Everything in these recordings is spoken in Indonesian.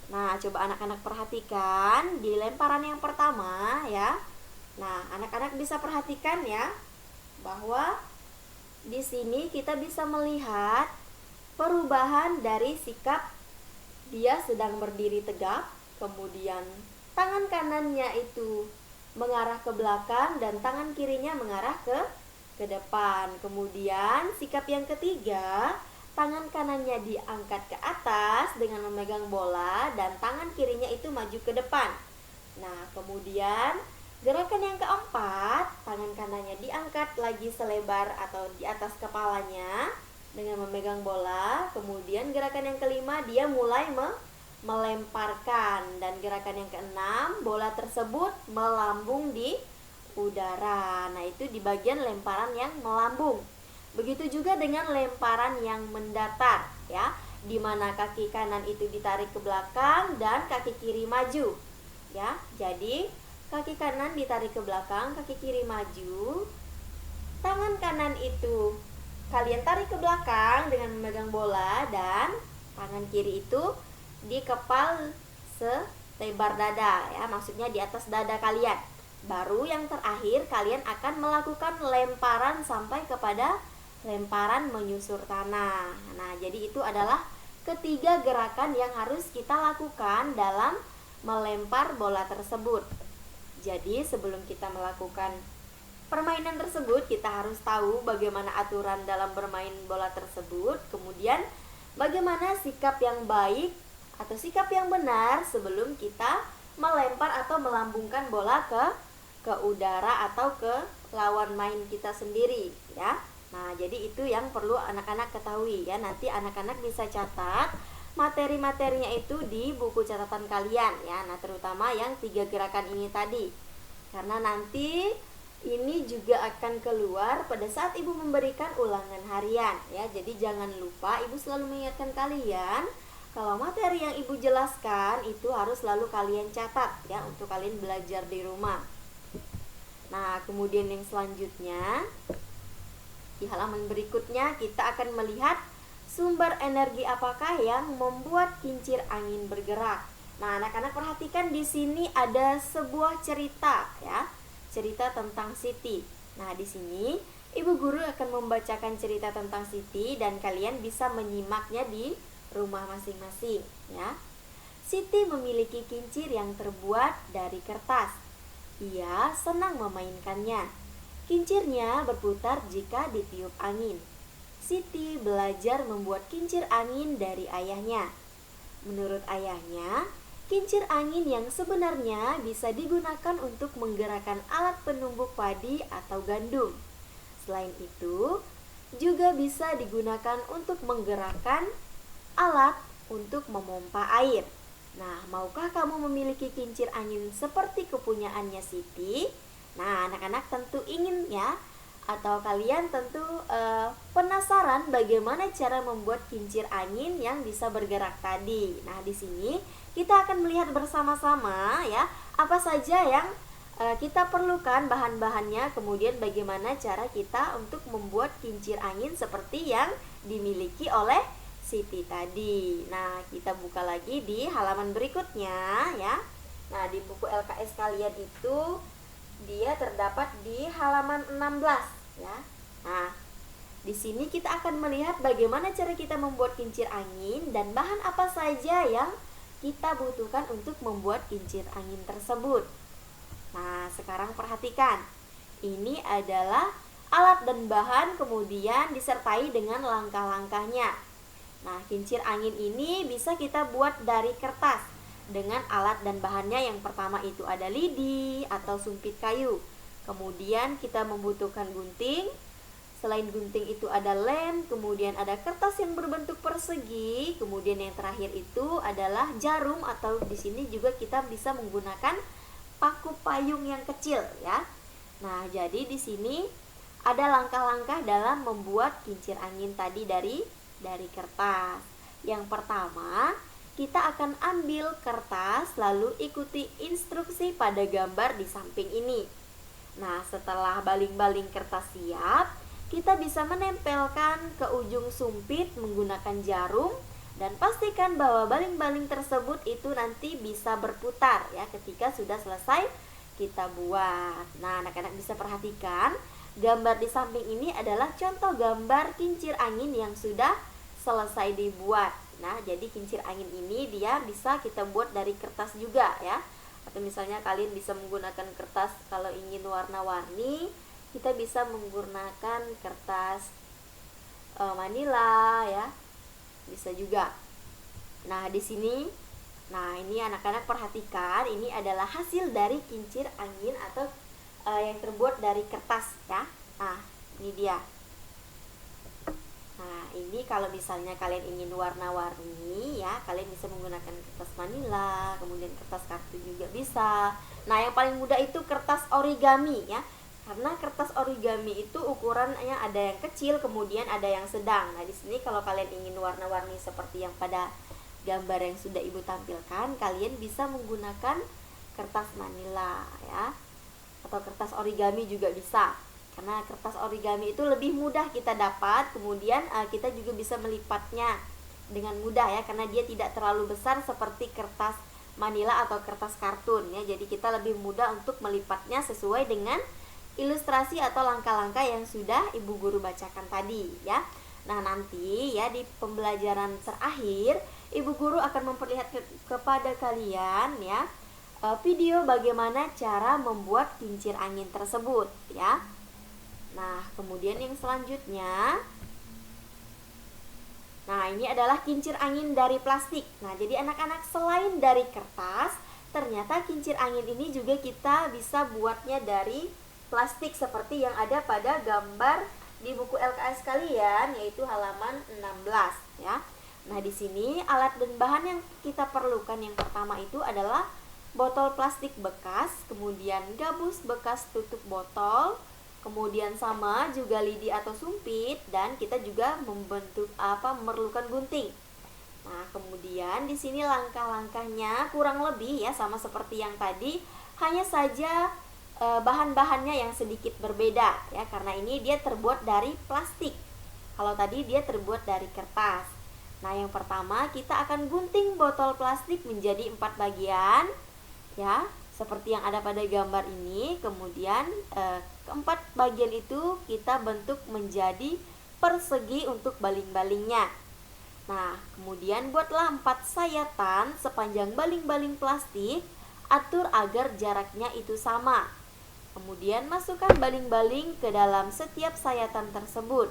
Nah, coba anak-anak perhatikan di lemparan yang pertama ya. Nah, anak-anak bisa perhatikan ya bahwa di sini kita bisa melihat perubahan dari sikap dia sedang berdiri tegak, kemudian tangan kanannya itu mengarah ke belakang dan tangan kirinya mengarah ke depan. Kemudian sikap yang ketiga, tangan kanannya diangkat ke atas dengan memegang bola dan tangan kirinya itu maju ke depan. Nah, kemudian gerakan yang keempat, tangan kanannya diangkat lagi selebar atau di atas kepalanya dengan memegang bola. Kemudian gerakan yang kelima, dia mulai melemparkan. Dan gerakan yang keenam, bola tersebut melambung di udara. Nah, itu di bagian lemparan yang melambung. Begitu juga dengan lemparan yang mendatar ya, di mana kaki kanan itu ditarik ke belakang dan kaki kiri maju. Ya, jadi kaki kanan ditarik ke belakang, kaki kiri maju. Tangan kanan itu kalian tarik ke belakang dengan memegang bola dan tangan kiri itu dikepal selebar dada ya, maksudnya di atas dada kalian. Baru yang terakhir kalian akan melakukan lemparan sampai kepada lemparan menyusur tanah. Nah, jadi itu adalah ketiga gerakan yang harus kita lakukan dalam melempar bola tersebut. Jadi sebelum kita melakukan permainan tersebut, kita harus tahu bagaimana aturan dalam bermain bola tersebut. Kemudian bagaimana sikap yang baik atau sikap yang benar sebelum kita melempar atau melambungkan bola ke udara atau ke lawan main kita sendiri ya. Nah, jadi itu yang perlu anak-anak ketahui ya. Nanti anak-anak bisa catat materi-materinya itu di buku catatan kalian ya. Nah, terutama yang 3 gerakan ini tadi. Karena nanti ini juga akan keluar pada saat Ibu memberikan ulangan harian ya. Jadi jangan lupa Ibu selalu mengingatkan kalian kalau materi yang Ibu jelaskan itu harus selalu kalian catat ya untuk kalian belajar di rumah. Nah, kemudian yang selanjutnya di halaman berikutnya kita akan melihat sumber energi apakah yang membuat kincir angin bergerak. Nah, anak-anak perhatikan di sini ada sebuah cerita ya. Cerita tentang Siti. Nah, di sini Ibu guru akan membacakan cerita tentang Siti dan kalian bisa menyimaknya di rumah masing-masing ya. Siti memiliki kincir yang terbuat dari kertas. Ia senang memainkannya. Kincirnya berputar jika ditiup angin. Siti belajar membuat kincir angin dari ayahnya. Menurut ayahnya, kincir angin yang sebenarnya bisa digunakan untuk menggerakkan alat penumbuk padi atau gandum. Selain itu, juga bisa digunakan untuk menggerakkan alat untuk memompa air. Nah, maukah kamu memiliki kincir angin seperti kepunyaannya Siti? Nah, anak-anak tentu ingin ya. Atau kalian tentu penasaran bagaimana cara membuat kincir angin yang bisa bergerak tadi. Nah, di sini kita akan melihat bersama-sama ya, apa saja yang kita perlukan bahan-bahannya, kemudian bagaimana cara kita untuk membuat kincir angin seperti yang dimiliki oleh Siti tadi. Nah, kita buka lagi di halaman berikutnya ya. Nah, di buku LKS kalian itu dia terdapat di halaman 16 ya. Nah, di sini kita akan melihat bagaimana cara kita membuat kincir angin dan bahan apa saja yang kita butuhkan untuk membuat kincir angin tersebut. Nah, sekarang perhatikan. Ini adalah alat dan bahan kemudian disertai dengan langkah-langkahnya. Nah, kincir angin ini bisa kita buat dari kertas dengan alat dan bahannya. Yang pertama itu ada lidi atau sumpit kayu. Kemudian kita membutuhkan gunting. Selain gunting itu ada lem, kemudian ada kertas yang berbentuk persegi, kemudian yang terakhir itu adalah jarum atau di sini juga kita bisa menggunakan paku payung yang kecil ya. Nah, jadi di sini ada langkah-langkah dalam membuat kincir angin tadi dari kertas. Yang pertama, kita akan ambil kertas lalu ikuti instruksi pada gambar di samping ini. Nah, setelah baling-baling kertas siap, kita bisa menempelkan ke ujung sumpit menggunakan jarum Dan pastikan bahwa baling-baling tersebut itu nanti bisa berputar ya ketika sudah selesai kita buat. Nah, anak-anak bisa perhatikan gambar di samping ini adalah contoh gambar kincir angin yang sudah selesai dibuat. Nah, jadi kincir angin ini dia bisa kita buat dari kertas juga ya. Atau misalnya kalian bisa menggunakan kertas kalau ingin warna-warni, kita bisa menggunakan kertas manila ya. Bisa juga. Nah, di sini ini anak-anak perhatikan, ini adalah hasil dari kincir angin atau yang terbuat dari kertas ya. Nah, ini dia. Nah, ini kalau misalnya kalian ingin warna-warni ya, kalian bisa menggunakan kertas manila, kemudian kertas kartu juga bisa. Nah, yang paling mudah itu kertas origami ya. Karena kertas origami itu ukurannya ada yang kecil, kemudian ada yang sedang. Nah, di sini kalau kalian ingin warna-warni seperti yang pada gambar yang sudah Ibu tampilkan, kalian bisa menggunakan kertas manila ya. Atau kertas origami juga bisa. Karena kertas origami itu lebih mudah kita dapat, kemudian kita juga bisa melipatnya dengan mudah ya, karena dia tidak terlalu besar seperti kertas manila atau kertas kartun ya. Jadi kita lebih mudah untuk melipatnya sesuai dengan ilustrasi atau langkah-langkah yang sudah Ibu Guru bacakan tadi ya. Nah, nanti ya di pembelajaran terakhir Ibu Guru akan memperlihatkan kepada kalian ya video bagaimana cara membuat kincir angin tersebut ya. Nah, kemudian yang selanjutnya, nah ini adalah kincir angin dari plastik. Nah, jadi anak-anak selain dari kertas, ternyata kincir angin ini juga kita bisa buatnya dari plastik seperti yang ada pada gambar di buku LKS kalian, yaitu halaman 16 ya. Nah, di sini alat dan bahan yang kita perlukan yang pertama itu adalah botol plastik bekas, kemudian gabus bekas tutup botol, kemudian sama juga lidi atau sumpit, dan kita juga memerlukan gunting. Nah, kemudian di sini langkah-langkahnya kurang lebih ya sama seperti yang tadi, hanya saja bahan-bahannya yang sedikit berbeda ya, karena ini dia terbuat dari plastik. Kalau tadi dia terbuat dari kertas. Nah, yang pertama kita akan gunting botol plastik menjadi 4 bagian ya, seperti yang ada pada gambar ini. Kemudian keempat bagian itu kita bentuk menjadi persegi untuk baling-balingnya. Nah, kemudian buatlah 4 sayatan sepanjang baling-baling plastik, atur agar jaraknya itu sama. Kemudian masukkan baling-baling ke dalam setiap sayatan tersebut.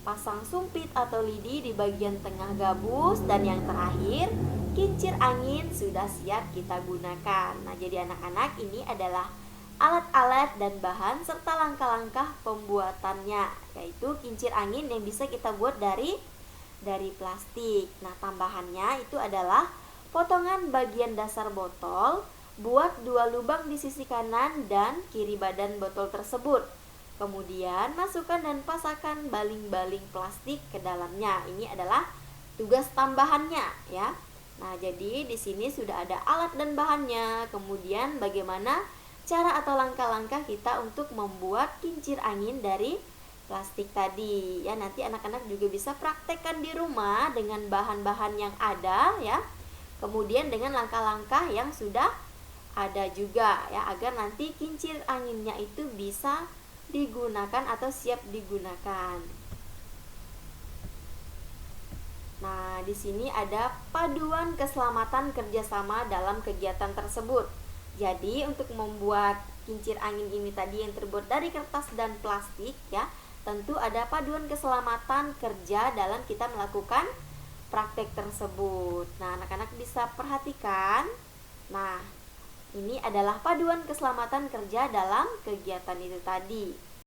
Pasang sumpit atau lidi di bagian tengah gabus, dan yang terakhir, kincir angin sudah siap kita gunakan. Nah, jadi anak-anak, ini adalah alat-alat dan bahan serta langkah-langkah pembuatannya, yaitu kincir angin yang bisa kita buat dari plastik. Nah, tambahannya itu adalah potongan bagian dasar botol, buat 2 lubang di sisi kanan dan kiri badan botol tersebut. Kemudian masukkan dan pasangkan baling-baling plastik ke dalamnya. Ini adalah tugas tambahannya ya. Nah, jadi di sini sudah ada alat dan bahannya. Kemudian bagaimana cara atau langkah-langkah kita untuk membuat kincir angin dari plastik tadi ya. Nanti anak-anak juga bisa praktekkan di rumah dengan bahan-bahan yang ada ya. Kemudian dengan langkah-langkah yang sudah ada juga ya, agar nanti kincir anginnya itu bisa digunakan atau siap digunakan. Nah, di sini ada paduan keselamatan kerjasama dalam kegiatan tersebut. Jadi untuk membuat kincir angin ini tadi yang terbuat dari kertas dan plastik ya, tentu ada paduan keselamatan kerja dalam kita melakukan praktek tersebut. Nah, anak-anak bisa perhatikan. Nah, ini adalah paduan keselamatan kerja dalam kegiatan itu tadi.